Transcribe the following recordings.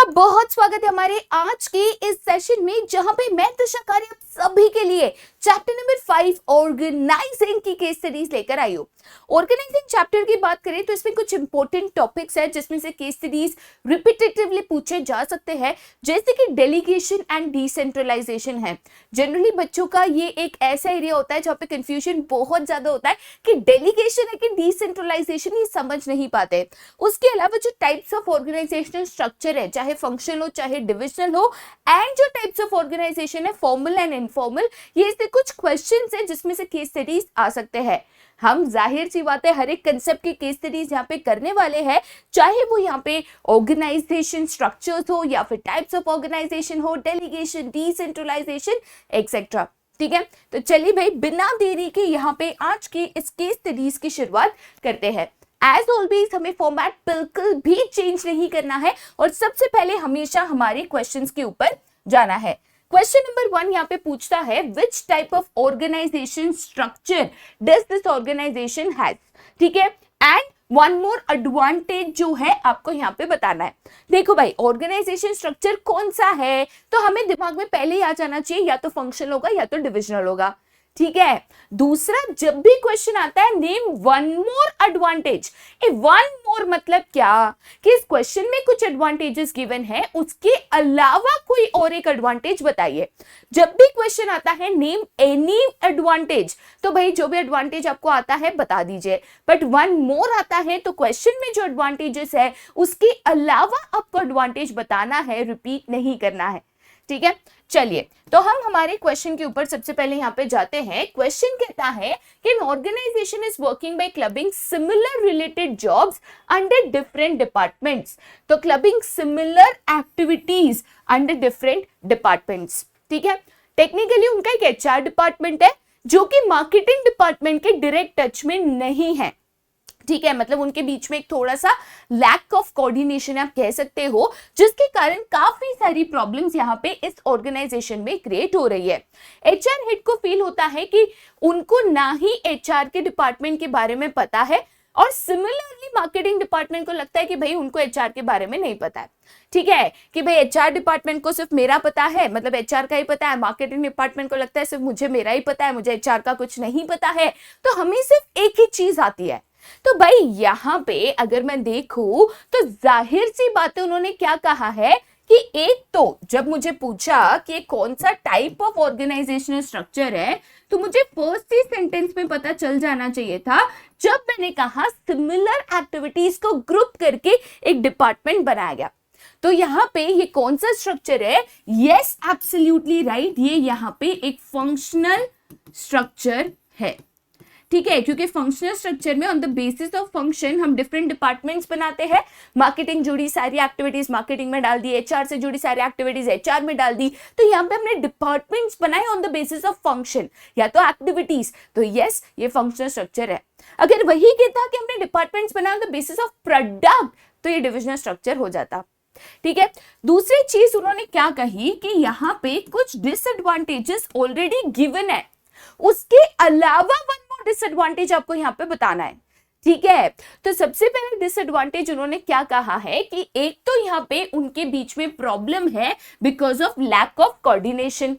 बहुत स्वागत है हमारे आज के इस सेशन में, जहां पे मैं तुषाकारी आप सभी के लिए चैप्टर नंबर 5 ऑर्गेनाइजिंग की केस स्टडीज लेकर आई हूं। ऑर्गेनाइजिंग चैप्टर की बात करें तो इसमें कुछ इंपॉर्टेंट टॉपिक्स है जिसमें से केस स्टडीज रिपीटेटिवली पूछे जा सकते हैं, जैसे कि डेलीगेशन एंड डिसेंट्रलाइजेशन है। जनरली बच्चों का ये एक ऐसा एरिया होता है जहाँ पे कंफ्यूजन बहुत ज्यादा होता है कि डेलीगेशन है कि डिसेंट्रलाइजेशन, ये समझ नहीं पाते। उसके अलावा जो टाइप्स ऑफ ऑर्गेनाइजेशनल स्ट्रक्चर है, चाहे फंक्शनल हो चाहे डिविजनल हो, एंड जो टाइप्स ऑफ ऑर्गेनाइजेशन है फॉर्मल एंड इनफॉर्मल, ये इससे कुछ क्वेश्चंस है जिसमें से केस स्टडीज आ सकते हैं। हम जाहिर सी बात है हर एक कंसेप्ट की केस स्टडीज यहाँ पे करने वाले हैं, चाहे वो यहाँ पे ऑर्गेनाइजेशन स्ट्रक्चर्स हो या फिर टाइप्स ऑफ ऑर्गेनाइजेशन हो, डेलीगेशन, डिसेंट्रलाइजेशन एक्सेट्रा। ठीक है, तो चलिए भाई बिना देरी के यहाँ पे आज की इस केस स्टडीज की शुरुआत करते हैं। एज ऑलवेज हमें फॉर्मेट बिल्कुल भी चेंज नहीं करना है और सबसे पहले हमेशा हमारे क्वेश्चंस के ऊपर जाना है। क्वेश्चन नंबर 1 यहाँ पे पूछता है, which type of organisation structure does this organisation has. ठीक है, एंड वन मोर एडवांटेज जो है आपको यहाँ पे बताना है। देखो भाई, ऑर्गेनाइजेशन स्ट्रक्चर कौन सा है, तो हमें दिमाग में पहले ही आ जाना चाहिए, या तो फंक्शनल होगा या तो डिविजनल होगा। ठीक है, दूसरा जब भी क्वेश्चन आता है नेम वन मोर एडवांटेज। ए वन मोर मतलब क्या कि इस क्वेश्चन में कुछ एडवांटेजेस गिवन है, उसके अलावा कोई और एक एडवांटेज बताइए। जब भी क्वेश्चन आता है नेम एनी एडवांटेज, तो भाई जो भी एडवांटेज आपको आता है बता दीजिए। बट वन मोर आता है तो क्वेश्चन में जो एडवांटेजेस है उसके अलावा आपको एडवांटेज बताना है, रिपीट नहीं करना है। ठीक है, चलिए तो हम हमारे क्वेश्चन के ऊपर सबसे पहले यहाँ पे जाते हैं। क्वेश्चन कहता है कि an organisation is working by clubbing similar related jobs under different departments. तो clubbing similar activities under different departments. ठीक है, टेक्निकली उनका एक एचआर डिपार्टमेंट है जो कि मार्केटिंग डिपार्टमेंट के डायरेक्ट टच में नहीं है। ठीक है, मतलब उनके बीच में एक थोड़ा सा लैक ऑफ कोऑर्डिनेशन आप कह सकते हो, जिसके कारण काफी सारी प्रॉब्लम्स यहाँ पे इस ऑर्गेनाइजेशन में क्रिएट हो रही है। एचआर हेड को फील होता है कि उनको ना ही एचआर के डिपार्टमेंट के बारे में पता है, और सिमिलरली मार्केटिंग डिपार्टमेंट को लगता है कि भाई उनको एचआर के बारे में नहीं पता है। ठीक है, कि भाई एचआर डिपार्टमेंट को सिर्फ मेरा पता है, मतलब एचआर का ही पता है, मार्केटिंग डिपार्टमेंट को लगता है सिर्फ मुझे मेरा ही पता है, मुझे एचआर का कुछ नहीं पता है, तो हमें सिर्फ एक ही चीज आती है। तो भाई यहाँ पे अगर मैं देखूं तो जाहिर सी बात है, उन्होंने क्या कहा है कि एक तो जब मुझे पूछा कि कौन सा टाइप ऑफ ऑर्गेनाइजेशनल स्ट्रक्चर है, तो मुझे फर्स्ट ही सेंटेंस में पता चल जाना चाहिए था जब मैंने कहा सिमिलर एक्टिविटीज को ग्रुप करके एक डिपार्टमेंट बनाया गया। तो यहाँ पे ये कौन सा स्ट्रक्चर है? यस, एब्सोल्युटली राइट, ये यहाँ पे एक फंक्शनल स्ट्रक्चर है। ठीक है, क्योंकि फंक्शनल स्ट्रक्चर में on the basis of function हम डिफरेंट डिपार्टमेंट्स बनाते हैं। मार्केटिंग जुड़ी सारी एक्टिविटीज मार्केटिंग में डाल दी, एचआर से जुड़ी सारी एक्टिविटीज एचआर में डाल दी, तो यहाँ पे हमने डिपार्टमेंट्स बनाए on the basis of function या तो एक्टिविटीज। तो यस, ये फंक्शनल स्ट्रक्चर है। अगर वही कहता कि हमने डिपार्टमेंट्स बनाए on the basis of product, तो ये डिविजनल स्ट्रक्चर हो जाता। ठीक है, दूसरी चीज उन्होंने क्या कही कि यहाँ पे कुछ डिसएडवांटेजेस ऑलरेडी गिवन है, उसके अलावा वन मोर डिसएडवांटेज आपको यहाँ पे बताना है। ठीक है, तो सबसे पहले डिसएडवांटेज उन्होंने क्या कहा है कि एक तो यहाँ पे उनके बीच में प्रॉब्लम है because of lack of coordination.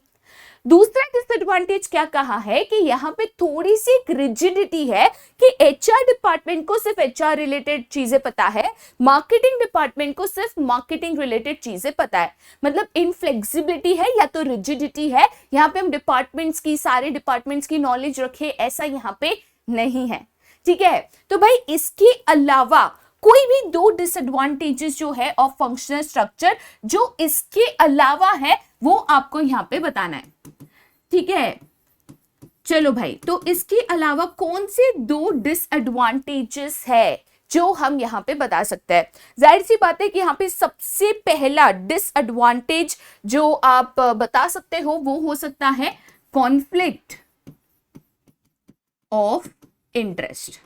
दूसरा डिसएडवांटेज क्या कहा है कि यहाँ पे थोड़ी सी एक रिजिडिटी है कि एचआर डिपार्टमेंट को सिर्फ एचआर रिलेटेड चीजें पता है, मार्केटिंग डिपार्टमेंट को सिर्फ मार्केटिंग रिलेटेड चीजें पता है। मतलब इनफ्लेक्सिबिलिटी है या तो रिजिडिटी है, यहाँ पे हम डिपार्टमेंट्स की, सारे डिपार्टमेंट्स की नॉलेज रखे, ऐसा यहाँ पे नहीं है। ठीक है, तो भाई इसके अलावा कोई भी दो डिसएडवांटेजेस जो है ऑफ फंक्शनल स्ट्रक्चर, जो इसके अलावा है वो आपको यहाँ पे बताना है। ठीक है, चलो भाई, तो इसके अलावा कौन से दो डिसएडवांटेजेस है जो हम यहाँ पे बता सकते हैं? जाहिर सी बात है कि यहाँ पे सबसे पहला डिसएडवांटेज जो आप बता सकते हो वो हो सकता है कॉन्फ्लिक्ट ऑफ इंटरेस्ट।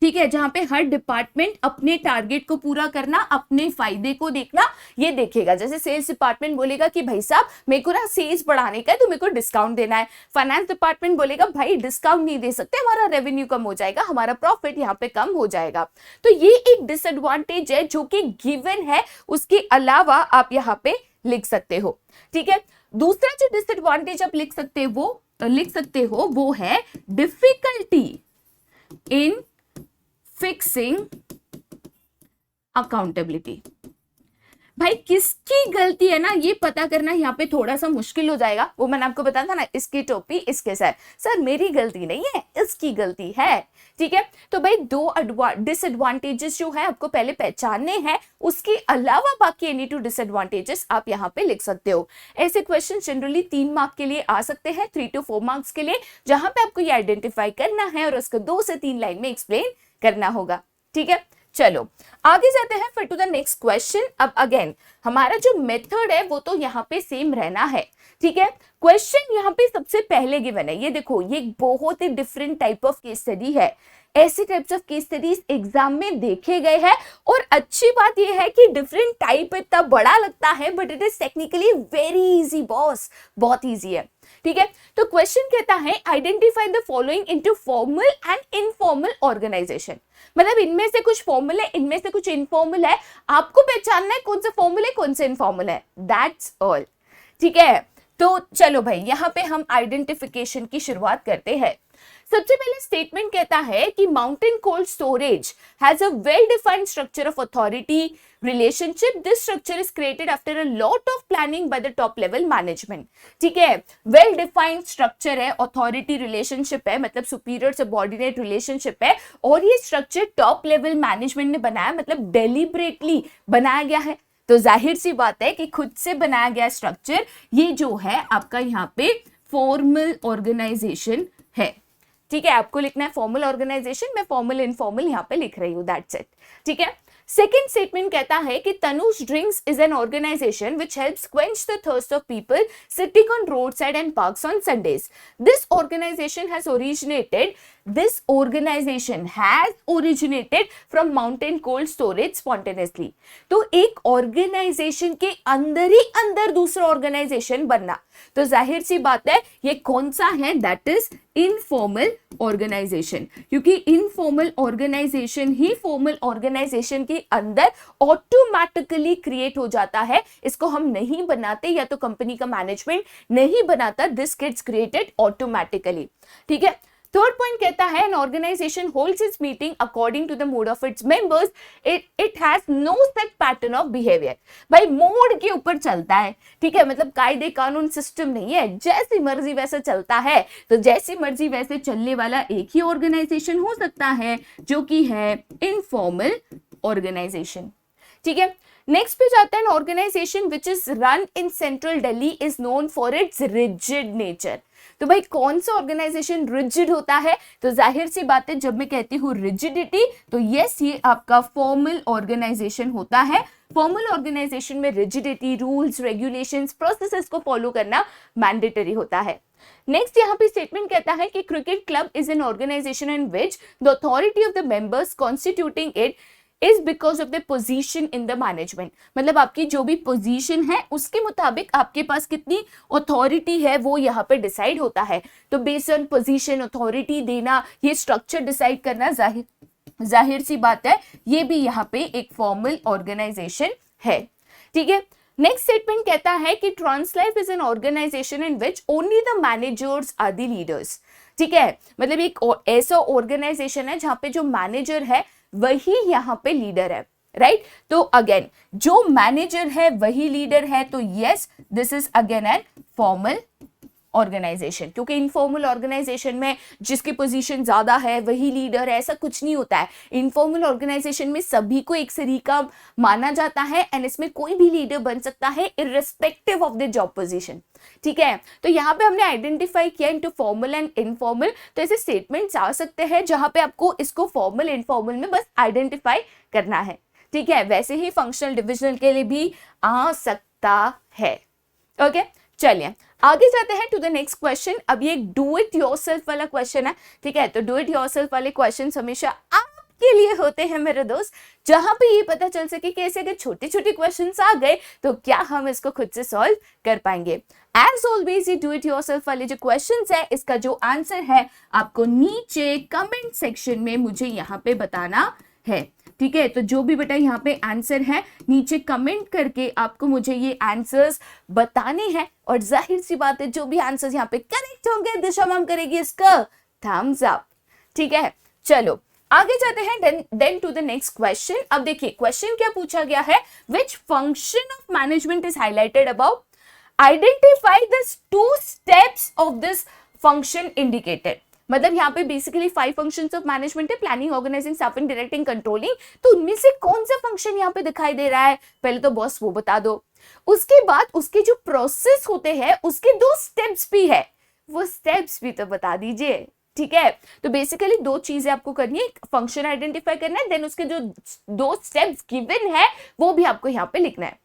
ठीक है, जहां पे हर डिपार्टमेंट अपने टारगेट को पूरा करना, अपने फायदे को देखना, ये देखेगा। जैसे सेल्स डिपार्टमेंट बोलेगा कि भाई साहब मेरे को ना सेल्स बढ़ाने का है तो मेरे को डिस्काउंट देना है। फाइनेंस डिपार्टमेंट बोलेगा भाई डिस्काउंट नहीं दे सकते, हमारा रेवेन्यू कम हो जाएगा, हमारा प्रॉफिट यहाँ पे कम हो जाएगा। तो ये एक डिसएडवांटेज है जो कि गिवन है, उसके अलावा आप यहाँ पे लिख सकते हो। ठीक है, दूसरा जो डिसएडवांटेज आप लिख सकते हो वो है डिफिकल्टी इन फिक्सिंग अकाउंटेबिलिटी। भाई किसकी गलती है ना, ये पता करना यहाँ पे थोड़ा सा मुश्किल हो जाएगा। वो मैंने आपको बताया था ना, इसकी टोपी इसके सर मेरी गलती नहीं है, इसकी गलती है। ठीक है, तो भाई दो डिसएडवांटेजेस जो है आपको पहले पहचानने हैं, उसके अलावा बाकी एनी टू डिसएडवांटेजेस आप यहाँ पे लिख सकते हो। ऐसे क्वेश्चन जनरली 3 मार्क के लिए आ सकते हैं, 3 to 4 मार्क्स के लिए, जहां पे आपको ये आइडेंटिफाई करना है और उसको 2 से 3 लाइन में एक्सप्लेन करना होगा। ठीक है, चलो आगे जाते हैं फिर टू द नेक्स्ट क्वेश्चन। अब अगेन हमारा जो मेथड है वो तो यहाँ पे सेम रहना है। ठीक है, क्वेश्चन यहाँ पे सबसे पहले गिवन है, ये देखो, ये बहुत ही different type of case study है। ऐसे types of case studies exam में देखे गए हैं, और अच्छी बात यह है कि डिफरेंट टाइप इतना बड़ा लगता है but it is technically very easy boss, बहुत इजी है। ठीक है, तो क्वेश्चन कहता है identify the following into formal and informal organisation. मतलब इनमें से कुछ फॉर्मल है, इनमें से कुछ इनफॉर्मल है, आपको पहचानना है कौन सा फॉर्मल है कौन सा इनफॉर्मल है, दैट्स ऑल। ठीक है, तो चलो भाई यहां पे हम आइडेंटिफिकेशन की शुरुआत करते हैं। सबसे पहले स्टेटमेंट कहता है कि mountain cold storage has a well defined structure of authority relationship. This structure is created after a lot of planning by the top level management. ठीक है, वेल डिफाइंड स्ट्रक्चर है, अथॉरिटी रिलेशनशिप है, मतलब superior subordinate relationship है, और ये structure top level management ने बनाया, मतलब डेलिबरेटली बनाया गया है। तो जाहिर सी बात है कि खुद से बनाया गया स्ट्रक्चर ये जो है आपका यहाँ पे फॉर्मल ऑर्गेनाइजेशन है। ठीक है, आपको लिखना है फॉर्मल ऑर्गेनाइजेशन, मैं फॉर्मल इनफॉर्मल यहाँ पे लिख रही हूँ, दैट्स इट। ठीक है, सेकेंड स्टेटमेंट कहता है कि Tanuj drinks is an organisation which helps quench the thirst of people sitting on road side and parks on Sundays. This organisation has originated from mountain cold storage spontaneously. तो एक organisation के अंदर ही अंदर दूसरा organisation बनना, तो जाहिर सी बात है ये कौन सा है, दैट इज इनफॉर्मल ऑर्गेनाइजेशन, क्योंकि इनफॉर्मल ऑर्गेनाइजेशन ही फॉर्मल ऑर्गेनाइजेशन के अंदर ऑटोमेटिकली क्रिएट हो जाता है। इसको हम नहीं बनाते, या तो कंपनी का मैनेजमेंट नहीं बनाता, दिस गेट्स क्रिएटेड ऑटोमेटिकली। ठीक है, थर्ड पॉइंट कहता है an organization holds its meeting according to the mood of its members. It has no set pattern of behavior. भाई मोड के ऊपर चलता है। ठीक है, मतलब कायदे कानून सिस्टम नहीं है, जैसी मर्जी वैसे चलता है। तो जैसी मर्जी वैसे चलने वाला एक ही ऑर्गेनाइजेशन हो सकता है जो कि है इनफॉर्मल ऑर्गेनाइजेशन। ठीक है, नेक्स्ट पे जाता है an organization which is run in central Delhi is known for its rigid nature. तो भाई कौन सा ऑर्गेनाइजेशन रिजिड होता है, तो जाहिर सी बात है जब मैं कहती हूँ रिजिडिटी तो यस ये आपका फॉर्मल ऑर्गेनाइजेशन होता है। फॉर्मल ऑर्गेनाइजेशन में रिजिडिटी, रूल्स, रेगुलेशंस, प्रोसेसेस को फॉलो करना मैंडेटरी होता है। नेक्स्ट यहाँ पे स्टेटमेंट कहता है कि cricket club is an organisation in which the authority of the members constituting it is because of the position in the management। मतलब आपकी जो भी पोजीशन है उसके मुताबिक आपके पास कितनी अथॉरिटी है वो यहाँ पे डिसाइड होता है। तो बेस्ड ऑन पोजीशन अथॉरिटी देना, ये स्ट्रक्चर डिसाइड करना जाहिर सी बात है ये भी यहाँ पे एक फॉर्मल ऑर्गेनाइजेशन है। ठीक है, नेक्स्ट स्टेटमेंट कहता है कि Translife is an organisation in which only the managers are the leaders. ठीक है, मतलब एक ऐसा ऑर्गेनाइजेशन है जहाँ पे जो मैनेजर है वही यहाँ पे लीडर है, राइट। तो अगेन जो मैनेजर है वही लीडर है, तो yes this is again an formal organisation, क्योंकि इनफॉर्मल ऑर्गेनाइजेशन में जिसकी पोजीशन ज्यादा है वही लीडर है, ऐसा कुछ नहीं होता है। इनफॉर्मल ऑर्गेनाइजेशन में सभी को एक तरीका माना जाता है एंड इसमें कोई भी लीडर बन सकता है irrespective of the job position. ठीक है, तो यहाँ पे हमने आइडेंटिफाई किया इनटू फॉर्मल एंड इनफॉर्मल। तो ऐसे स्टेटमेंट्स आ सकते हैं जहां पे आपको इसको फॉर्मल इनफॉर्मल में बस आइडेंटिफाई करना है। ठीक है, वैसे ही फंक्शनल डिविजनल के लिए भी आ सकता है। ओके, चलिए आगे जाते हैं टू द नेक्स्ट क्वेश्चन। अब ये डू इट योरसेल्फ वाला क्वेश्चन है। ठीक है, तो डू इट योरसेल्फ वाले क्वेश्चन हमेशा आप सबके लिए होते हैं मेरे दोस्त, जहां पे ये पता चल सके कि ऐसे अगर छोटे छोटे क्वेश्चंस आ गए तो क्या हम इसको खुद से सॉल्व कर पाएंगे। एज ऑलवेज ये डू इट योरसेल्फ वाले जो क्वेश्चंस है, इसका जो आंसर है आपको नीचे कमेंट सेक्शन में मुझे यहाँ पे बताना है। ठीक है, तो जो भी बेटा यहाँ पे आंसर है नीचे कमेंट करके आपको मुझे ये आंसर्स बताने हैं, और जाहिर सी बात है जो भी आंसर्स यहाँ पे करेक्ट होंगे दिशा मैम करेगी इसका थम्स अप। ठीक है, चलो आगे जाते हैं then to the next question. अब देखिए क्वेश्चन क्या पूछा गया है, which function of management is highlighted about, identify the 2 steps of this function indicated. मतलब यहाँ पे बेसिकली 5 फंक्शंस ऑफ मैनेजमेंट है, planning, organising, staffing, directing, controlling. तो उनमें से कौन सा फंक्शन यहाँ पे दिखाई दे रहा है, पहले तो बॉस वो बता दो। उसके बाद उसके जो प्रोसेस होते हैं उसके 2 स्टेप्स भी है, वो स्टेप्स भी तो बता दीजिए। ठीक है, तो बेसिकली 2 चीजें आपको करनी है, फंक्शन आइडेंटिफाई करना है, देन उसके जो 2 स्टेप्स गिवन है वो भी आपको यहाँ पे लिखना है।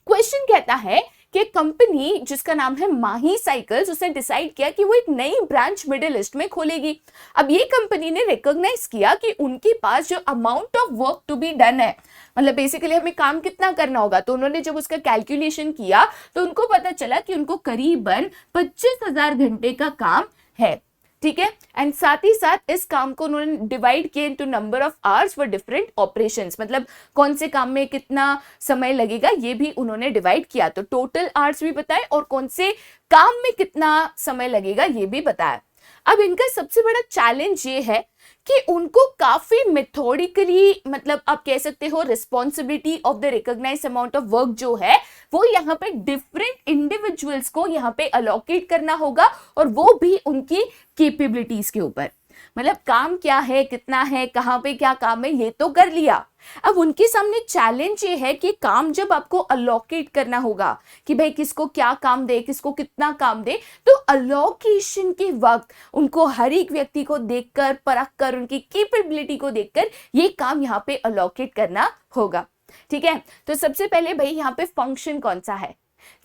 क्वेश्चन कहता है कि कंपनी जिसका नाम है माही साइकिल्स, उसने डिसाइड किया कि वो एक नई ब्रांच मिडिल ईस्ट में खोलेगी। अब ये कंपनी ने रिकॉग्नाइज किया कि उनके पास जो amount of work to be done है, मतलब बेसिकली हमें काम कितना करना होगा, तो उन्होंने जब उसका कैलकुलेशन किया तो उनको पता चला कि उनको करीबन 25,000 घंटे का काम है। ठीक है, एंड साथ ही साथ इस काम को उन्होंने डिवाइड किया into number of hours for different operations, मतलब कौन से काम में कितना समय लगेगा ये भी उन्होंने डिवाइड किया, तो टोटल आवर्स भी बताए और कौन से काम में कितना समय लगेगा ये भी बताया। अब इनका सबसे बड़ा चैलेंज ये है कि उनको काफी मेथोडिकली, मतलब आप कह सकते हो responsibility of the recognised amount of work जो है वो यहाँ पे डिफरेंट इंडिविजुअल्स को यहाँ पे अलोकेट करना होगा, और वो भी उनकी कैपेबिलिटीज के ऊपर। मतलब काम क्या है, कितना है, कहाँ पे क्या काम है, ये तो कर लिया। अब उनके सामने चैलेंज ये है कि काम जब आपको अलोकेट करना होगा कि भाई किसको क्या काम दे, किसको कितना काम दे, तो अलोकेशन के वक्त उनको हर एक व्यक्ति को देखकर, परख कर, उनकी कैपेबिलिटी को देखकर ये काम यहाँ पे अलोकेट करना होगा। ठीक है, तो सबसे पहले भाई यहाँ पे फंक्शन कौन सा है,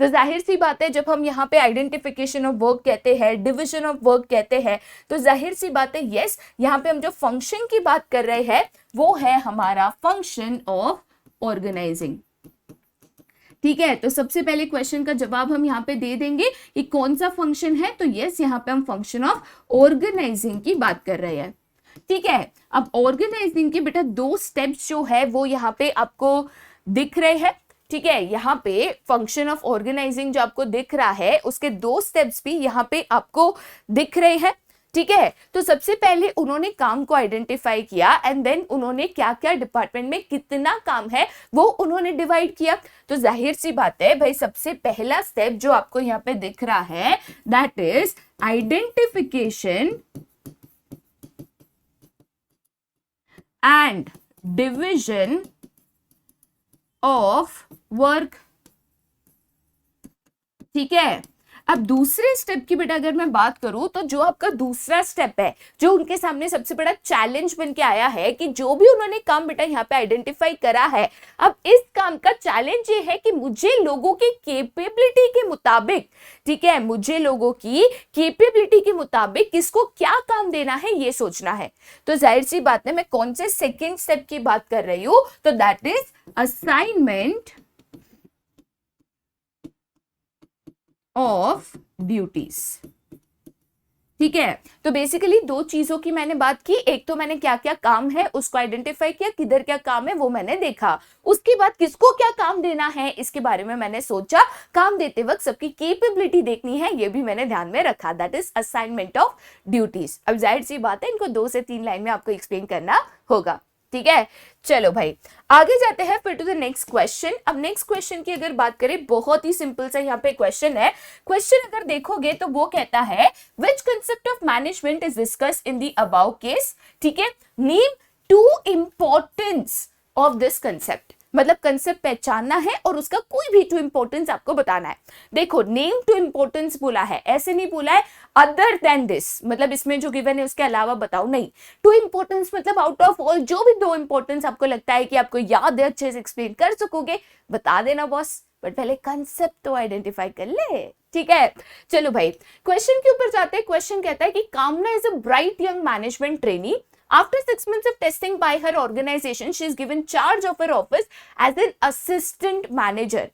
तो जाहिर सी बात है जब हम यहाँ पे आइडेंटिफिकेशन ऑफ वर्क कहते हैं, डिवीजन ऑफ वर्क कहते हैं, तो जाहिर सी बात है यस, यहाँ पे हम जो फंक्शन की बात कर रहे हैं वो है हमारा फंक्शन ऑफ ऑर्गेनाइजिंग। ठीक है, तो सबसे पहले क्वेश्चन का जवाब हम यहाँ पे दे देंगे कि कौन सा फंक्शन है, तो यस यहाँ पे हम फंक्शन ऑफ ऑर्गेनाइजिंग की बात कर रहे हैं। ठीक है, अब ऑर्गेनाइजिंग के बेटा 2 स्टेप्स जो है वो यहाँ पे आपको दिख रहे हैं। ठीक है, यहाँ पे फंक्शन ऑफ ऑर्गेनाइजिंग जो आपको दिख रहा है उसके 2 स्टेप्स भी यहाँ पे आपको दिख रहे हैं। ठीक है, तो सबसे पहले उन्होंने काम को आइडेंटिफाई किया एंड देन उन्होंने क्या क्या डिपार्टमेंट में कितना काम है वो उन्होंने डिवाइड किया। तो जाहिर सी बात है भाई सबसे पहला स्टेप जो आपको यहाँ पे दिख रहा है that is identification and division of work. ठीक है, अब दूसरे स्टेप की बेटा अगर मैं बात करूं तो जो आपका दूसरा स्टेप है, जो उनके सामने सबसे बड़ा चैलेंज बन के आया है कि जो भी उन्होंने काम बेटा यहाँ पे आइडेंटिफाई करा है, अब इस काम का चैलेंज ये है कि मुझे लोगों की कैपेबिलिटी के मुताबिक, ठीक है, मुझे लोगों की कैपेबिलिटी के मुताबिक किसको क्या काम देना है ये सोचना है। तो जाहिर सी बात है मैं कौन से सेकेंड स्टेप की बात कर रही हूं, तो that is assignment of duties. ठीक है, तो बेसिकली 2 चीजों की मैंने बात की, एक तो मैंने क्या क्या काम है उसको आइडेंटिफाई किया, किधर क्या काम है वो मैंने देखा, उसके बाद किसको क्या काम देना है इसके बारे में मैंने सोचा, काम देते वक्त सबकी कैपेबिलिटी देखनी है ये भी मैंने ध्यान में रखा, that is assignment of duties. अब जाहिर सी बात है इनको 2 से 3 लाइन में आपको एक्सप्लेन करना होगा। ठीक है, चलो भाई आगे जाते हैं फिर टू द नेक्स्ट क्वेश्चन। अब नेक्स्ट क्वेश्चन की अगर बात करें, बहुत ही सिंपल सा यहाँ पे क्वेश्चन है। क्वेश्चन अगर देखोगे तो वो कहता है which concept of management is discussed in the above case. ठीक है, name 2 importance of this concept, मतलब कंसेप्ट पहचानना है और उसका कोई भी 2 इंपॉर्टेंस आपको बताना है। देखो नेम 2 इंपॉर्टेंस बोला है, ऐसे नहीं बोला है अदर देन दिस, मतलब इसमें जो गिवन है उसके अलावा बताओ, नहीं, 2 इंपॉर्टेंस मतलब आउट ऑफ ऑल जो भी 2 इंपॉर्टेंस आपको लगता है कि आपको याद है, अच्छे से एक्सप्लेन कर सकोगे बता देना बॉस, बट पहले कंसेप्ट तो आइडेंटिफाई कर ले। ठीक है, चलो भाई क्वेश्चन के ऊपर जाते हैं। क्वेश्चन कहता है कि कामना is a bright young management trainee After 6 months of testing by her organization, she is given charge of her office as an assistant manager.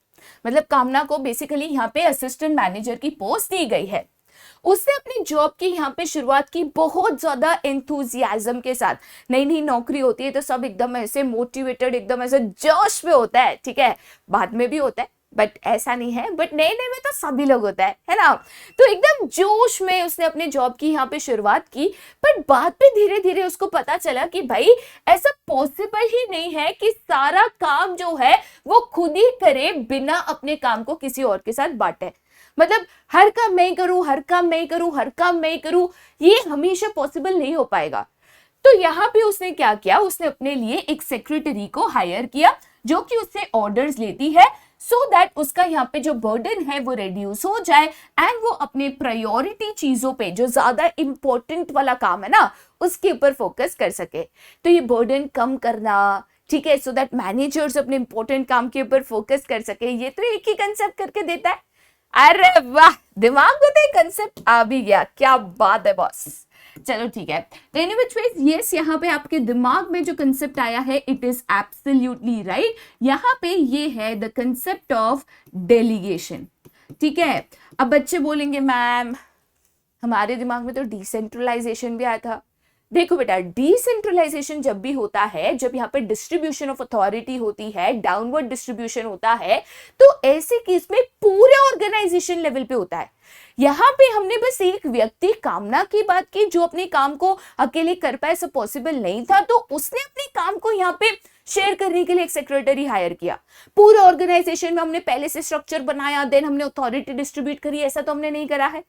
मतलब कामना को बेसिकली यहाँ पे असिस्टेंट मैनेजर की पोस्ट दी गई है. उसने अपनी जॉब की यहाँ पे शुरुआत की बहुत ज्यादा एंथुजियाज्म के साथ. नई नई नौकरी होती है तो सब एकदम ऐसे मोटिवेटेड, एकदम ऐसे जोश में होता है, ठीक है, बाद में भी होता है बट ऐसा नहीं है, बट नए नए में तो सभी लोग होता है ना. तो एकदम जोश में उसने अपने जॉब की यहाँ पे शुरुआत की. पर बाद में धीरे धीरे उसको पता चला कि भाई ऐसा पॉसिबल ही नहीं है कि सारा काम जो है वो खुद ही करे बिना अपने काम को किसी और के साथ बांटे. मतलब हर काम मैं करूं, हर काम मैं करूं, हर काम मैं करूं, ये हमेशा पॉसिबल नहीं हो पाएगा. तो यहाँ पे उसने क्या किया, उसने अपने लिए एक सेक्रेटरी को हायर किया जो कि उससे ऑर्डर्स लेती है, सो दैट उसका यहाँ पे जो बर्डन है वो रिड्यूस हो जाए एंड वो अपने प्रायोरिटी चीजों पे, जो ज्यादा इंपॉर्टेंट वाला काम है ना, उसके ऊपर फोकस कर सके. तो ये बर्डन कम करना, ठीक है, सो दैट मैनेजर्स अपने इंपॉर्टेंट काम के ऊपर फोकस कर सके, ये तो एक ही कंसेप्ट करके देता है. अरे वाह, दिमाग में तो कंसेप्ट आ भी गया, क्या बात है बॉस. चलो ठीक है. तो एनीवे यस, यहाँ पे आपके दिमाग में जो कंसेप्ट आया है इट इज एब्सोल्युटली राइट. यहाँ पे ये है द कंसेप्ट ऑफ डेलीगेशन. ठीक है. अब बच्चे बोलेंगे मैम हमारे दिमाग में तो डिसेंट्रलाइजेशन भी आया था. देखो बेटा, डिसेंट्रलाइजेशन जब भी होता है, जब यहाँ पे डिस्ट्रीब्यूशन ऑफ अथॉरिटी होती है, डाउनवर्ड डिस्ट्रीब्यूशन होता है, तो ऐसे केस में पूरे ऑर्गेनाइजेशन लेवल पे होता है. यहाँ पे हमने बस एक व्यक्ति कामना की बात की जो अपने काम को अकेले कर पाए, सब पॉसिबल नहीं था, तो उसने अपने काम को यहाँ पे शेयर करने के लिए एक सेक्रेटरी हायर किया. पूरे ऑर्गेनाइजेशन में हमने पहले से स्ट्रक्चर बनाया, देन हमने अथॉरिटी डिस्ट्रीब्यूट करी, ऐसा तो हमने नहीं करा है.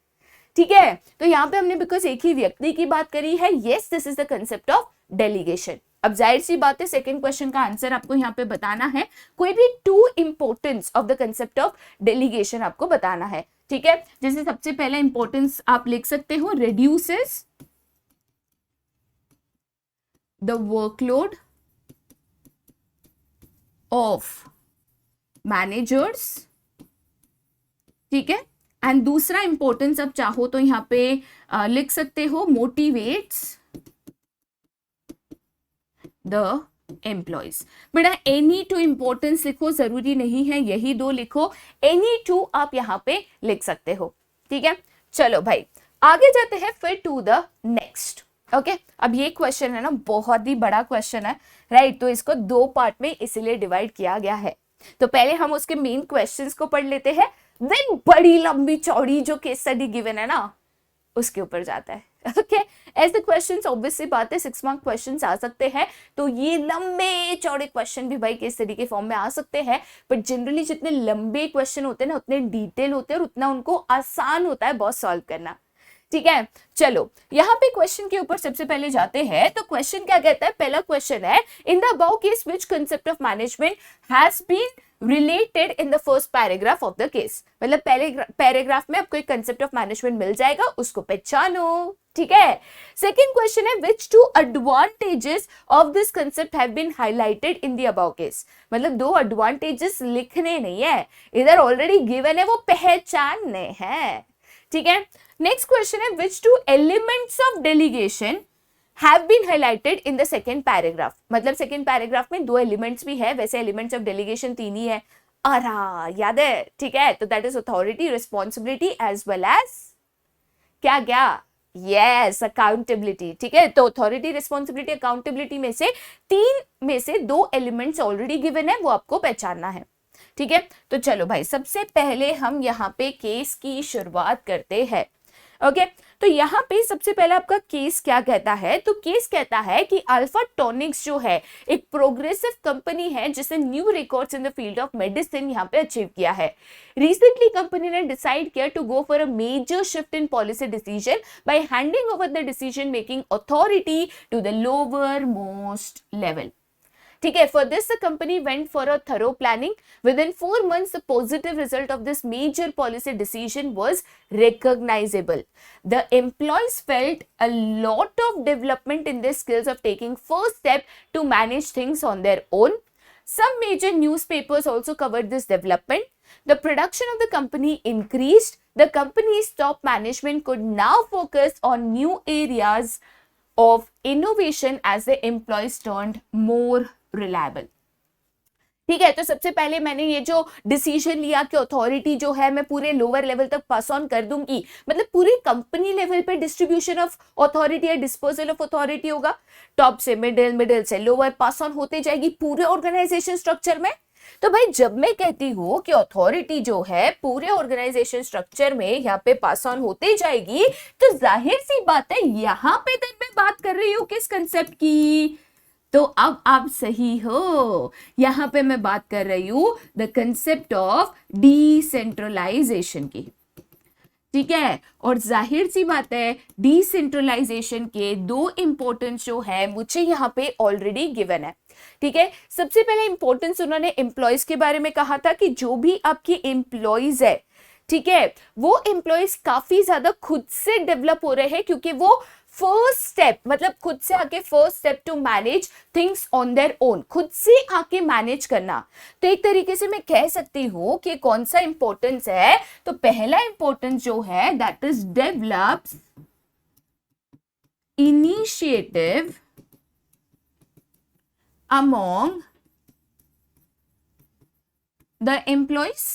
ठीक है. तो यहाँ पे हमने बिकॉज एक ही व्यक्ति की बात करी है. Yes, this is the concept of delegation. अब जाहिर सी बात है सेकंड क्वेश्चन का आंसर आपको यहाँ पे बताना है. कोई भी two importance of the concept of delegation आपको बताना है. ठीक है. जैसे सबसे पहला इंपोर्टेंस आप लिख सकते हो, reduces the workload of managers. ठीक है. एंड दूसरा इंपॉर्टेंस आप चाहो तो यहाँ पे लिख सकते हो, मोटिवेट्स द एम्प्लॉयज. बेटा एनी टू इंपॉर्टेंस लिखो, जरूरी नहीं है यही दो लिखो, एनी टू आप यहाँ पे लिख सकते हो. ठीक है. चलो भाई आगे जाते हैं फिर टू द नेक्स्ट. ओके. अब ये क्वेश्चन है ना बहुत ही बड़ा क्वेश्चन है, राइट. तो इसको दो पार्ट में इसलिए डिवाइड किया गया है. तो पहले हम उसके मेन क्वेश्चंस को पढ़ लेते हैं, देन बड़ी लंबी चौड़ी जो केस स्टडी गिवन है ना उसके ऊपर जाता है. ओके. ऐसे क्वेश्चंस ऑब्वियसली बात है 6 मार्क क्वेश्चंस आ सकते हैं, तो ये लंबे चौड़े क्वेश्चन भी भाई केस स्टडी के फॉर्म में आ सकते हैं. बट जनरली जितने लंबे क्वेश्चन होते हैं ना उतने डिटेल होते हैं और उतना उनको आसान होता है बहुत सॉल्व करना. ठीक है. चलो यहाँ पे क्वेश्चन के ऊपर सबसे पहले जाते हैं. तो क्वेश्चन क्या कहता है, पहला क्वेश्चन है, in the above case which concept of management has been related in the first paragraph of the case. मतलब पहले पैराग्राफ में आपको एक कंसेप्ट ऑफ मैनेजमेंट मिल जाएगा, उसको पहचानो. ठीक है. सेकेंड क्वेश्चन है, which two advantages of this concept have been highlighted in the above case. मतलब दो एडवांटेजेस लिखने नहीं है, इधर ऑलरेडी गिवन है, वो पहचानने हैं. ठीक है. नेक्स्ट क्वेश्चन है, which two elements of delegation have been highlighted in the second paragraph. मतलब सेकेंड पैराग्राफ में दो एलिमेंट्स भी है, वैसे एलिमेंट्स ऑफ डेलीगेशन 3 ही है. आरा याद है. ठीक है. तो that is authority, responsibility as well as क्या क्या, यस, अकाउंटेबिलिटी. ठीक है. तो अथॉरिटी, रिस्पॉन्सिबिलिटी, अकाउंटेबिलिटी में से 3 में से 2 एलिमेंट्स ऑलरेडी गिवन है, वो आपको पहचानना है. ठीक है. तो चलो भाई सबसे पहले हम यहाँ पे केस की शुरुआत करते हैं. ओके. तो यहाँ पे सबसे पहले आपका केस क्या कहता है, तो केस कहता है कि अल्फा टॉनिक्स जो है एक प्रोग्रेसिव कंपनी है जिसने new records in the field of medicine यहाँ पे अचीव किया है. रिसेंटली कंपनी ने डिसाइड किया to go for a major shift in policy decision by handing over the decision making authority to the lower most level. ठीक है. For this, the company went for a thorough planning. Within 4 months, the positive result of this major policy decision was recognizable. The employees felt a lot of development in their skills of taking first step to manage things on their own. Some major newspapers also covered this development. The production of the company increased. The company's top management could now focus on new areas of innovation as the employees turned more reliable. ठीक है, तो सबसे पहले मैंने ये जो decision लिया कि अथॉरिटी जो है मैं पूरे लोअर लेवल तक पास ऑन कर दूंगी, मतलब पूरी कंपनी लेवल पे डिस्ट्रीब्यूशन ऑफ अथॉरिटी या डिस्पोजल ऑफ अथॉरिटी होगा, टॉप से मिडिल, मिडिल से लोअर पास ऑन होते जाएगी पूरे ऑर्गेनाइजेशन स्ट्रक्चर में। तो भाई जब मैं कहती हूँ कि अथॉरिटी जो है पूरे ऑर्गेनाइजेशन स्ट्रक्चर में यहाँ पे पास ऑन होते जाएगी, तो जाहिर सी बात है यहाँ पे तक मैं बात कर रही हूँ किस कंसेप्ट की, तो अब आप सही हो, यहां पे मैं बात कर रही हूं द कंसेप्ट ऑफ डिसेंट्रलाइजेशन की। ठीक है, और जाहिर सी बात है डिसेंट्रलाइजेशन के दो इंपॉर्टेंस जो है मुझे यहाँ पे ऑलरेडी गिवन है। ठीक है, सबसे पहले इंपॉर्टेंस उन्होंने एम्प्लॉयज के बारे में कहा था कि जो भी आपके एम्प्लॉयज है, ठीक है, वो एम्प्लॉयज काफी ज्यादा खुद से डेवलप हो रहे हैं, क्योंकि वो फर्स्ट स्टेप मतलब खुद से आके first step to manage things on their own, खुद से आके मैनेज करना। तो एक तरीके से मैं कह सकती हूं कि कौन सा इंपॉर्टेंस है, तो पहला इंपॉर्टेंस जो है that is develops initiative among the employees.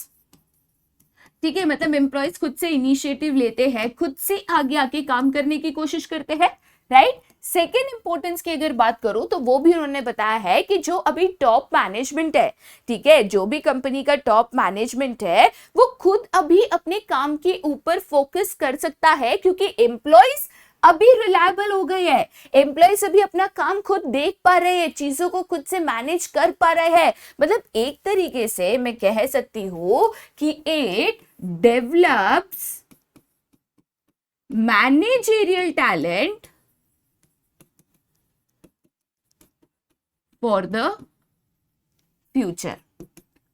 ठीक है, मतलब एम्प्लॉयज खुद से इनिशिएटिव लेते हैं, खुद से आगे आके काम करने की कोशिश करते हैं, राइट। सेकेंड इंपॉर्टेंस की अगर बात करूं तो वो भी उन्होंने बताया है कि जो अभी टॉप मैनेजमेंट है, ठीक है, जो भी कंपनी का टॉप मैनेजमेंट है वो खुद अभी अपने काम के ऊपर फोकस कर सकता है, क्योंकि एम्प्लॉयज अभी रिलायबल हो गए हैं, एम्प्लॉयज अभी अपना काम खुद देख पा रहे हैं, चीजों को खुद से मैनेज कर पा रहे हैं। मतलब एक तरीके से मैं कह सकती हूं कि it develops managerial talent for the future.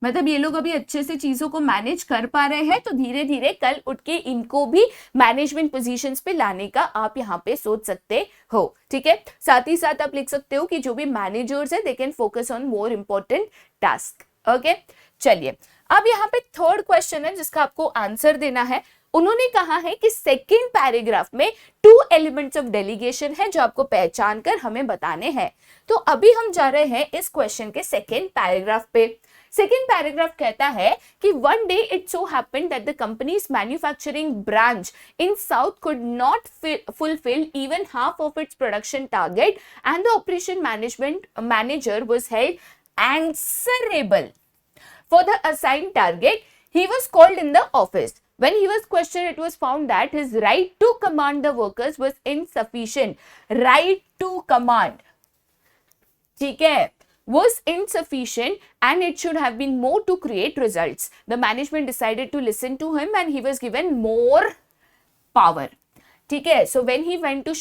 मतलब ये लोग अभी अच्छे से चीजों को मैनेज कर पा रहे हैं, तो धीरे धीरे कल उठ के इनको भी मैनेजमेंट पोजीशंस पे लाने का आप यहाँ पे सोच सकते हो। ठीक है, साथ ही साथ आप लिख सकते हो कि जो भी मैनेजर्स है they can focus on more important task. Okay, चलिए अब यहाँ पे थर्ड क्वेश्चन है जिसका आपको आंसर देना है। उन्होंने कहा है कि सेकेंड पैराग्राफ में 2 एलिमेंट्स ऑफ डेलीगेशन है जो आपको पहचान कर हमें बताने हैं। तो अभी हम जा रहे हैं इस क्वेश्चन के सेकेंड पैराग्राफ पे। सेकेंड पैराग्राफ कहता है कि one day it so happened that the company's manufacturing branch in south could not fulfill even half of its production target, and the operation management manager was held answerable for the assigned target. He was called in the office. When he was questioned, it was found that his right to command the workers was insufficient. Right to command, ठीक है, was insufficient and it should have been more to create results. The management decided to listen to him and he was given more power. ठीक है, so when he went to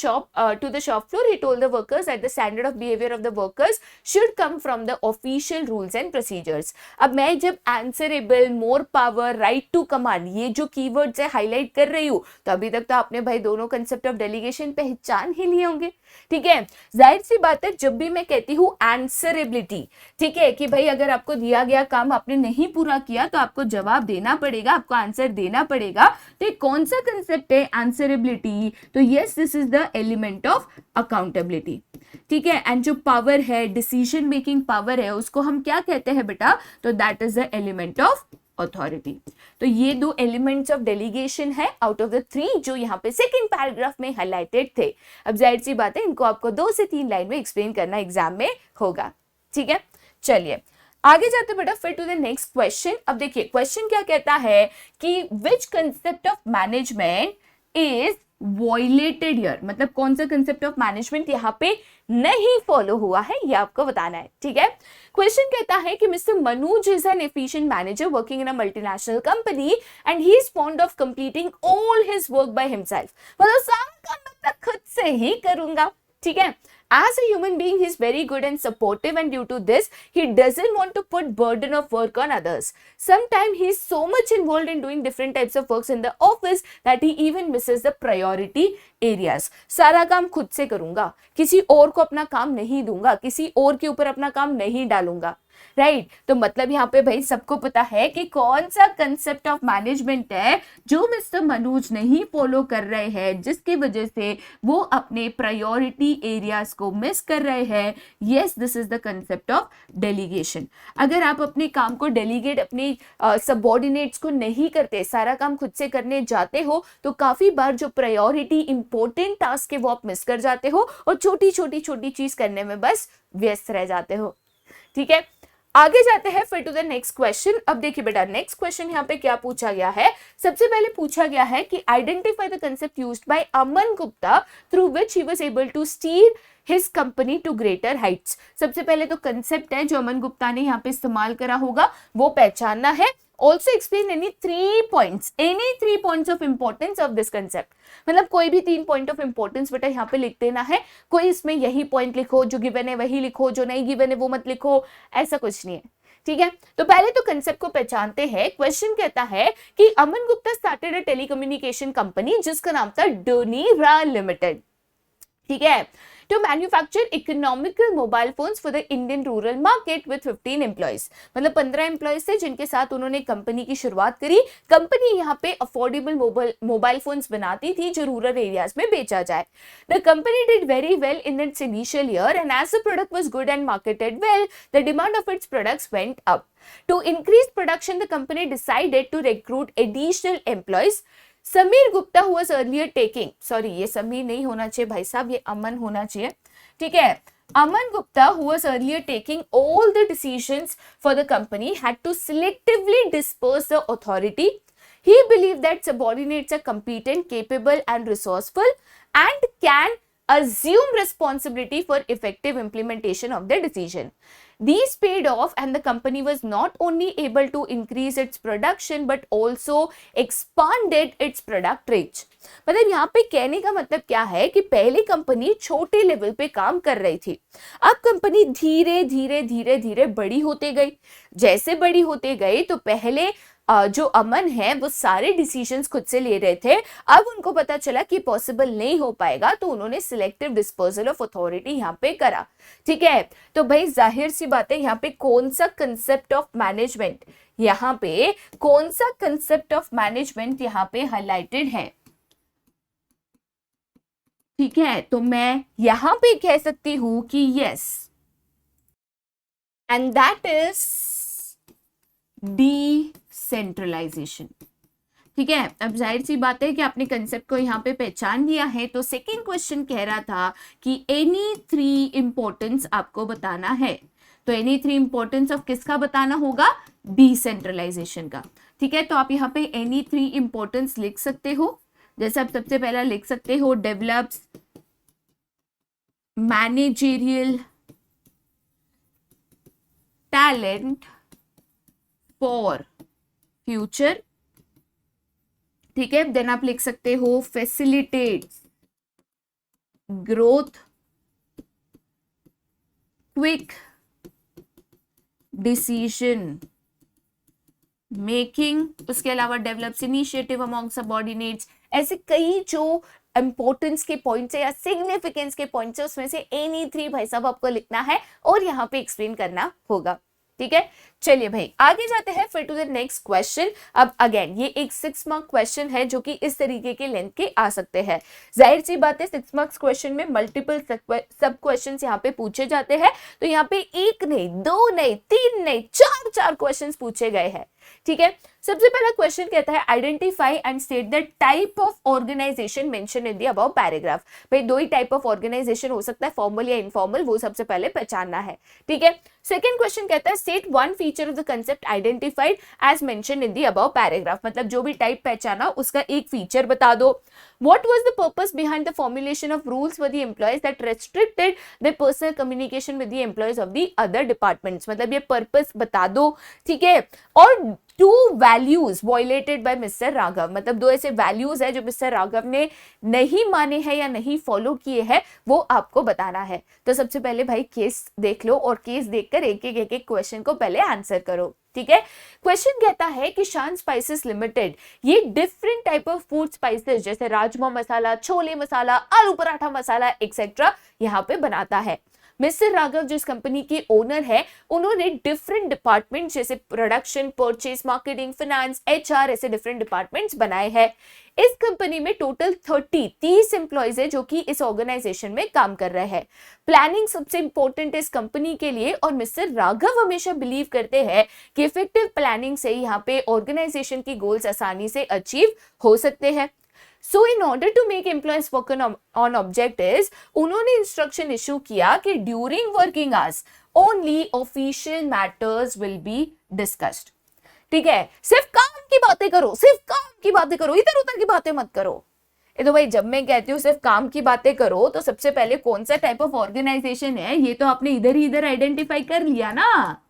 the shop floor, he told the workers that the standard of behavior of the workers should come from the official rules and procedures. अब मैं जब answerable, more power, right to command ये जो keywords है highlight कर रही हूँ, तो अभी तक तो आपने भाई दोनों कंसेप्ट ऑफ डेलीगेशन पहचान ही लिए होंगे। ठीक है, जाहिर सी बात है जब भी मैं कहती हूँ आंसरेबिलिटी, ठीक है, कि भाई अगर आपको दिया गया काम आपने नहीं पूरा किया तो आपको जवाब देना पड़ेगा, आपको आंसर देना पड़ेगा। तो कौन सा कंसेप्ट है आंसरेबिलिटी, तो yes this is the element of accountability. ठीक है, एंड जो पावर है, डिसीजन मेकिंग पावर है, उसको हम क्या कहते हैं बेटा, तो that is the element of authority. तो ये 2 एलिमेंट्स ऑफ डेलीगेशन है आउट ऑफ द 3 जो यहाँ पे सेकंड पैराग्राफ में हाईलाइटेड थे। अब जाहिर सी बात है इनको आपको 2 से 3 लाइन में एक्सप्लेन करना एग्जाम में होगा। ठीक है, चलिए आगे जाते बेटा फिर टू द नेक्स्ट क्वेश्चन। अब देखिए क्वेश्चन क्या कहता है कि which concept of management is violated here, मतलब कौन सा कंसेप्ट ऑफ मैनेजमेंट यहाँ पे नहीं फॉलो हुआ है ये आपको बताना है। ठीक है, क्वेश्चन कहता है कि mister Manoj is an efficient manager working in a multinational company and he is fond of completing all his work by himself, मतलब सारा काम मैं खुद से ही करूंगा। ठीक है, as a human being he is very good and supportive, and due to this he doesn't want to put burden of work on others. Sometimes he is so much involved in doing different types of works in the office that he even misses the priority areas. सारा काम खुद से करूंगा, किसी और को अपना काम नहीं दूंगा, किसी और के ऊपर अपना काम नहीं डालूंगा। राइट तो मतलब यहाँ पे भाई सबको पता है कि कौन सा कंसेप्ट ऑफ मैनेजमेंट है जो मिस्टर मनोज नहीं फॉलो कर रहे हैं, जिसकी वजह से वो अपने प्रायोरिटी एरियाज को मिस कर रहे हैं। Yes, this is the concept of delegation. अगर आप अपने काम को डेलीगेट अपने सबऑर्डिनेट्स को नहीं करते, सारा काम खुद से करने जाते हो, तो काफी बार जो प्रायोरिटी इंपॉर्टेंट टास्क है वो आप मिस कर जाते हो और छोटी छोटी चीज करने में बस व्यस्त रह जाते हो। ठीक है, आगे जाते हैं फिर टू द नेक्स्ट क्वेश्चन। अब देखिए बेटा, नेक्स्ट क्वेश्चन यहाँ पे क्या पूछा गया है। सबसे पहले पूछा गया है कि identify the concept used by Aman Gupta through which he was able to steer his company to greater heights. सबसे पहले तो कंसेप्ट है जो अमन गुप्ता ने यहाँ पे इस्तेमाल करा होगा वो पहचानना है। Also explain any three points of importance of this concept। मतलब कोई भी 3 पॉइंट ऑफ इंपॉर्टेंस बेटा यहाँ पे लिख देना है। कोई इसमें यही पॉइंट लिखो, जो गिवन है वही लिखो, जो नहीं गिवन है वो मत लिखो, ऐसा कुछ नहीं है। ठीक है, तो पहले तो कंसेप्ट को पहचानते हैं। क्वेश्चन कहता है कि Aman Gupta started a telecommunication company जिसका नाम था डोनीरा लिमिटेड। ठीक है, to manufacture economical mobile phones for the Indian rural market with 15 employees। मतलब 15 एम्प्लॉयज थे जिनके साथ उन्होंने कंपनी की शुरुआत करी। कंपनी यहाँ पे अफोर्डेबल मोबाइल फोन्स बनाती थी जो रूरल एरियाज में बेचा जाए। The company did very well in its initial year and as the product was good and marketed well, the demand of its products went up। To increase production, the company decided to recruit additional employees। Sameer Gupta who was earlier taking, sorry ये समीर नहीं होना चाहिए भाई साहब, ये अमन होना चाहिए। ठीक है, Aman Gupta who was earlier taking all the decisions for the company had to selectively disperse the authority। He believed that subordinates are competent, capable and resourceful and can assume responsibility for effective implementation of their decision। These paid off and the company was not only able to increase its production but also expanded its product reach। मतलब यहाँ पे कहने का मतलब क्या है कि पहले कंपनी छोटे लेवल पे काम कर रही थी, अब कंपनी धीरे धीरे धीरे धीरे बड़ी होते गई। जैसे बड़ी होते गई तो पहले जो अमन है वो सारे डिसीजंस खुद से ले रहे थे, अब उनको पता चला कि पॉसिबल नहीं हो पाएगा तो उन्होंने सिलेक्टिव डिस्पोजल ऑफ अथॉरिटी यहाँ पे करा। ठीक है, तो भाई जाहिर सी बात है यहाँ पे कौन सा कंसेप्ट ऑफ मैनेजमेंट, यहाँ पे कौन सा कंसेप्ट ऑफ मैनेजमेंट यहाँ पे हाईलाइटेड है। ठीक है, तो मैं यहां पे कह सकती हूं कि yes, and that is decentralisation. ठीक है, अब जाहिर सी बात है कि आपने कंसेप्ट को यहाँ पे पहचान लिया है। तो सेकंड क्वेश्चन कह रहा था कि एनी 3 इंपॉर्टेंस आपको बताना है। तो एनी 3 इंपॉर्टेंस ऑफ किसका बताना होगा, डिसेंट्रलाइजेशन का। ठीक है, तो आप यहाँ पे एनी 3 इंपॉर्टेंस लिख सकते हो। जैसे आप सबसे पहला लिख सकते हो develops managerial talent for future. ठीक है, देन आप लिख सकते हो facilitates growth, quick decision making. उसके अलावा डेवलप्स इनिशिएटिव अमॉन्ग सबऑर्डिनेट्स। ऐसे कई जो इंपॉर्टेंस के पॉइंट्स है या सिग्निफिकेंस के पॉइंट्स है उसमें से एनी 3 भाई साहब आपको लिखना है और यहाँ पे एक्सप्लेन करना होगा। ठीक है, चलिए भाई आगे जाते हैं फिर टू द नेक्स्ट क्वेश्चन। अब अगेन ये एक 6 मार्क क्वेश्चन है जो कि इस तरीके के लेंथ के आ सकते हैं। जाहिर सी बात है 6 मार्क्स क्वेश्चन में मल्टीपल सब क्वेश्चंस यहाँ पे पूछे जाते हैं। तो यहाँ पे 1 नहीं, 2 नहीं, 3 नहीं, 4 क्वेश्चंस पूछे गए हैं। ठीक है, सबसे पहला क्वेश्चन कहता है identify and state the type of organisation mention in the above paragraph. भाई 2 ही टाइप ऑफ ऑर्गेनाइजेशन हो सकता है, फॉर्मल या इनफॉर्मल, वो सबसे पहले पहचानना है। ठीक है, सेकंड क्वेश्चन कहता है state 1 feature of the concept identified as mention in the above paragraph. मतलब जो भी टाइप पहचाना उसका एक फीचर बता दो। What was the purpose behind the formulation of rules for the employees that restricted the personal communication with the employees of the other departments. मतलब ये पर्पस बता दो। ठीक है, और 2 values violated by mister Raghav. मतलब 2 ऐसे वैल्यूज है जो मिस्टर राघव ने नहीं माने हैं या नहीं फॉलो किए हैं, वो आपको बताना है। तो सबसे पहले भाई केस देख लो और केस देखकर एक एक क्वेश्चन को पहले आंसर करो। ठीक है, क्वेश्चन कहता है कि शान स्पाइसेस लिमिटेड ये different type of food spices जैसे राजमा मसाला, छोले मसाला, आलू पराठा मसाला एक्सेट्रा यहाँ पे बनाता है। मिस्टर राघव जिस कंपनी के ओनर है, उन्होंने डिफरेंट डिपार्टमेंट जैसे production, purchase, marketing, finance, HR ऐसे डिफरेंट डिपार्टमेंट्स बनाए हैं। इस कंपनी में टोटल 30 एम्प्लॉयज है जो कि इस ऑर्गेनाइजेशन में काम कर रहे हैं। प्लानिंग सबसे इंपॉर्टेंट है इस कंपनी के लिए और मिस्टर राघव हमेशा बिलीव करते हैं कि इफेक्टिव प्लानिंग से यहाँ पे ऑर्गेनाइजेशन की गोल्स आसानी से अचीव हो सकते हैं। So in order to make employees work on objectives, उन्होंने इंस्ट्रक्शन इशू किया कि during working hours only official matters will be discussed. ठीक है, सिर्फ काम की बातें करो, सिर्फ काम की बातें करो, इधर उधर की बातें मत करो। ये तो भाई जब मैं कहती हूँ सिर्फ काम की बातें करो तो सबसे पहले कौन सा टाइप ऑफ ऑर्गेनाइजेशन है ये तो आपने इधर ही इधर आइडेंटिफाई कर लिया ना।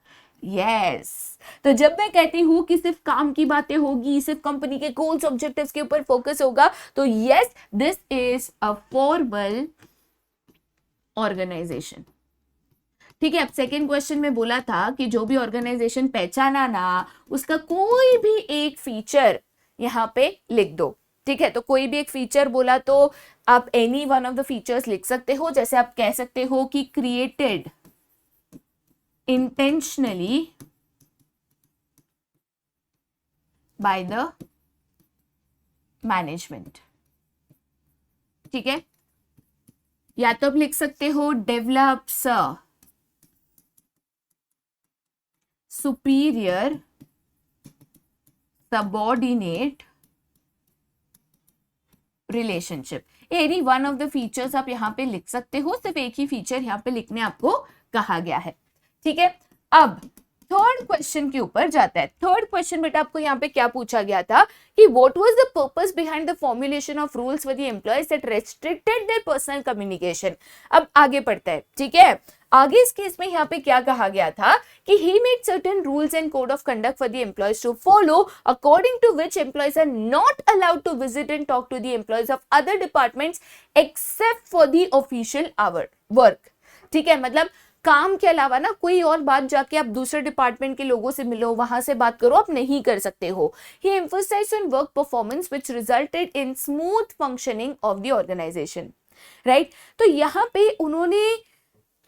यस, तो जब मैं कहती हूं कि सिर्फ काम की बातें होगी, सिर्फ कंपनी के गोल्स ऑब्जेक्टिव्स के ऊपर फोकस होगा, तो yes, this is a formal organization. ठीक है, अब सेकेंड क्वेश्चन में बोला था कि जो भी ऑर्गेनाइजेशन पहचाना ना, उसका कोई भी एक फीचर यहां पे लिख दो। ठीक है, तो कोई भी एक फीचर बोला तो आप any one of the features लिख सकते हो। जैसे आप कह सकते हो कि created intentionally by the management। ठीक है, या तो आप लिख सकते हो develops superior subordinate relationship। Any one of the features आप यहां पे लिख सकते हो, सिर्फ एक ही फीचर यहां पे लिखने आपको कहा गया है। ठीक है, अब थर्ड क्वेश्चन के ऊपर जाता है। थर्ड क्वेश्चन बेटा आपको यहाँ पे क्या पूछा गया था कि what was the purpose behind the formulation of rules for the employees that restricted their personal communication. अब आगे पढ़ता है। ठीक है, आगे इस केस में यहाँ पे क्या कहा गया था कि he made certain rules and code of conduct for the employees to follow, according to which employees are not allowed to visit and talk to the employees of other departments except for the official hour work। ठीक है, मतलब काम के अलावा ना कोई और बात जाके आप दूसरे डिपार्टमेंट के लोगों से मिलो, वहां से बात करो, आप नहीं कर सकते हो। He emphasized on work performance which resulted in smooth functioning of the organization। Right, तो यहाँ पे उन्होंने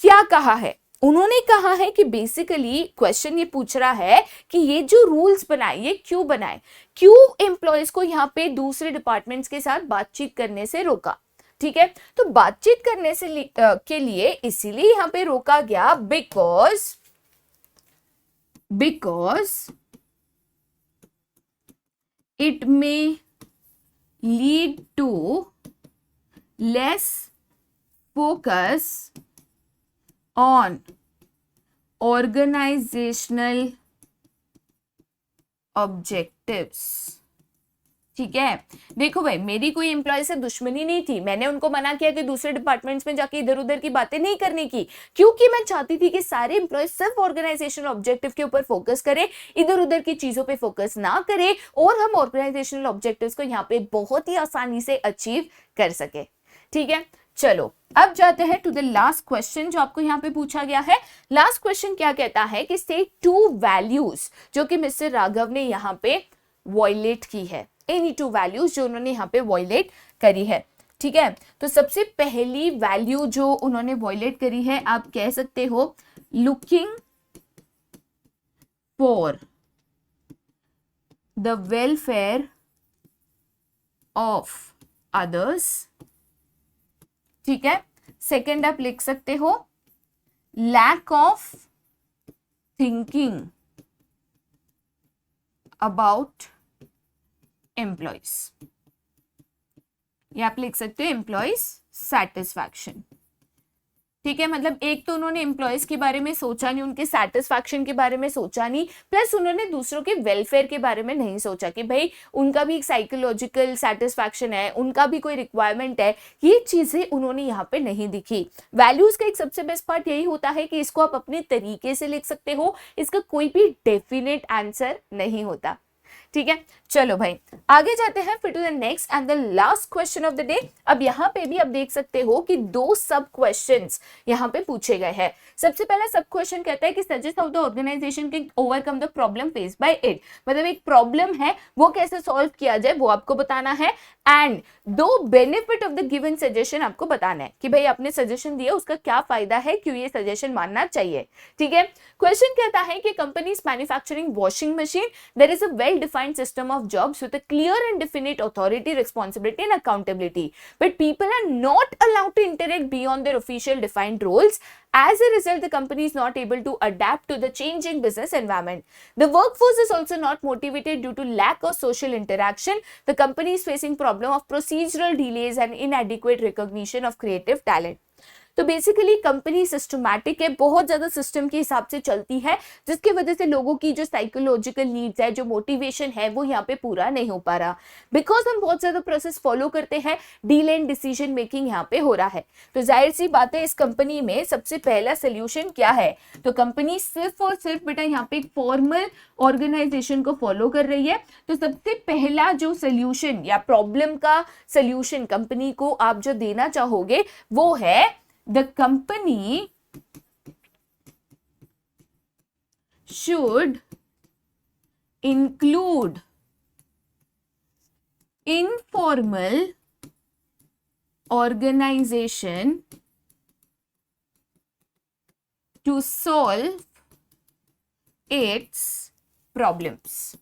क्या कहा है? उन्होंने कहा है कि बेसिकली क्वेश्चन ये पूछ रहा है कि ये जो रूल्स बनाए ये क्यों बनाए, क्यों एम्प्लॉयज को यहाँ पे दूसरे डिपार्टमेंट्स के साथ बातचीत करने से रोका। ठीक है, तो बातचीत करने से के लिए इसीलिए यहां पे रोका गया because it may lead to less focus on organizational objectives. ठीक है, देखो भाई मेरी कोई एम्प्लॉय से दुश्मनी नहीं थी, मैंने उनको मना किया कि दूसरे डिपार्टमेंट्स में जाके इधर उधर की बातें नहीं करने की, क्योंकि मैं चाहती थी कि सारे एम्प्लॉय सिर्फ ऑर्गेनाइजेशनल ऑब्जेक्टिव के ऊपर फोकस करें, इधर उधर की चीजों पे फोकस ना करें और हम ऑर्गेनाइजेशनल ऑब्जेक्टिव्स को यहाँ पे बहुत ही आसानी से अचीव कर सके। ठीक है, चलो अब जाते हैं टू द लास्ट क्वेश्चन जो आपको यहाँ पे पूछा गया है। लास्ट क्वेश्चन क्या कहता है कि स्टेट 2 वैल्यूज जो कि मिस्टर राघव ने यहाँ पे वॉयलेट की है, एनी 2 वैल्यूज जो उन्होंने यहाँ पे वॉयलेट करी है। ठीक है, तो सबसे पहली वैल्यू जो उन्होंने वॉयलेट करी है, आप कह सकते हो looking for the welfare of others. ठीक है, सेकेंड आप लिख सकते हो lack of thinking about employees, या आप लिख सकते हो एम्प्लॉयज सेटिस्फैक्शन। ठीक है, मतलब एक तो उन्होंने एम्प्लॉयज के बारे में सोचा नहीं, उनके सेटिस्फैक्शन के बारे में सोचा नहीं, प्लस उन्होंने दूसरों के वेलफेयर के बारे में नहीं सोचा कि भाई उनका भी एक साइकोलॉजिकल सेटिस्फैक्शन है, उनका भी कोई रिक्वायरमेंट है, ये चीजें उन्होंने यहाँ पे नहीं दिखी। वैल्यूज का एक सबसे बेस्ट पार्ट यही होता है कि इसको आप अपने तरीके से लिख सकते हो, इसका कोई भी डेफिनेट आंसर नहीं होता। ठीक है, चलो भाई आगे जाते हैं फिर to the next and the last question of the day. अब यहाँ पे भी आप देख सकते हो कि 2 सब क्वेश्चंस यहाँ पे पूछे गए हैं। सबसे पहला सब क्वेश्चन कहता है कि suggest how the organization can overcome the problem face by it, मतलब एक प्रॉब्लम है वो कैसे सॉल्व किया जाए वो आपको बताना है, and 2 benefit of the given suggestion आपको बताना है कि भाई आपने सजेशन दिया उसका क्या फायदा है, क्यों ये सजेशन मानना चाहिए। ठीक है, क्वेश्चन कहता है कि companies manufacturing washing machine, there is a well defined system of jobs with a clear and definite authority, responsibility and accountability, but people are not allowed to interact beyond their official defined roles. As a result, the company is not able to adapt to the changing business environment. The workforce is also not motivated due to lack of social interaction. The company is facing problem of procedural delays and inadequate recognition of creative talent. तो basically company systematic है, बहुत ज्यादा system के हिसाब से चलती है, जिसकी वजह से लोगों की जो साइकोलॉजिकल नीड्स है, जो मोटिवेशन है, वो यहाँ पे पूरा नहीं हो पा रहा। बिकॉज हम बहुत ज्यादा प्रोसेस फॉलो करते हैं, डीले इन डिसीजन मेकिंग यहाँ पे हो रहा है। तो जाहिर सी बात है इस कंपनी में सबसे पहला सोल्यूशन क्या है, तो कंपनी सिर्फ और सिर्फ बेटा यहाँ पे एक फॉर्मल ऑर्गेनाइजेशन को फॉलो कर रही है। तो सबसे पहला जो सोल्यूशन या प्रॉब्लम का सोल्यूशन कंपनी को आप जो देना चाहोगे वो है the company should include informal organization to solve its problems।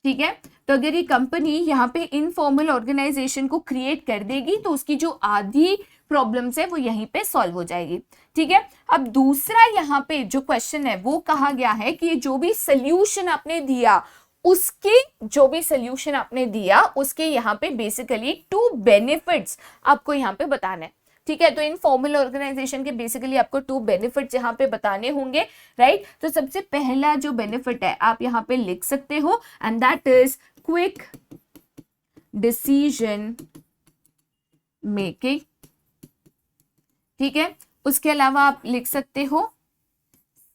ठीक है, तो अगर ये कंपनी यहाँ पे इनफॉर्मल ऑर्गेनाइजेशन को क्रिएट कर देगी तो उसकी जो आधी प्रॉब्लम्स है वो यहीं पे सॉल्व हो जाएगी। ठीक है, अब दूसरा यहाँ पे जो क्वेश्चन है वो कहा गया है कि जो भी सोल्यूशन आपने दिया उसके यहाँ पे बेसिकली 2 बेनिफिट्स आपको यहाँ पे बताना है। ठीक है, तो इनफॉर्मल ऑर्गेनाइजेशन के बेसिकली आपको 2 बेनिफिट्स यहाँ पे बताने होंगे, राइट। तो सबसे पहला जो बेनिफिट है आप यहाँ पे लिख सकते हो and that is quick decision making. ठीक है, उसके अलावा आप लिख सकते हो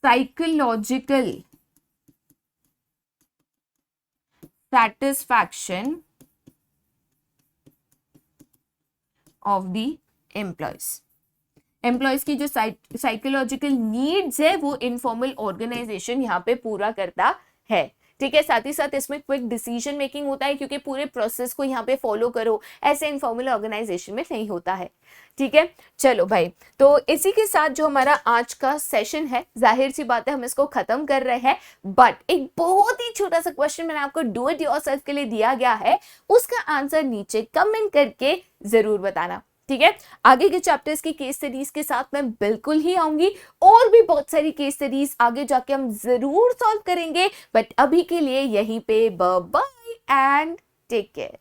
psychological satisfaction of the employees की जो साइकोलॉजिकल नीड्स है वो इनफॉर्मल ऑर्गेनाइजेशन यहाँ पे पूरा करता है। ठीक है, साथ ही साथ इसमें क्विक डिसीजन मेकिंग होता है क्योंकि पूरे प्रोसेस को यहाँ पे फॉलो करो, ऐसे इनफॉर्मल ऑर्गेनाइजेशन में नहीं होता है। ठीक है, चलो भाई, तो इसी के साथ जो हमारा आज का सेशन है जाहिर सी बात है हम इसको खत्म कर रहे हैं, बट एक बहुत ही छोटा सा क्वेश्चन मैंने आपको डू इट योरसेल्फ के लिए दिया गया है, उसका आंसर नीचे कमेंट करके जरूर बताना। ठीक है, आगे के चैप्टर्स की केस स्टडीज के साथ मैं बिल्कुल ही आऊंगी, और भी बहुत सारी केस स्टडीज आगे जाके हम जरूर सॉल्व करेंगे, बट अभी के लिए यहीं पे bye bye and take care.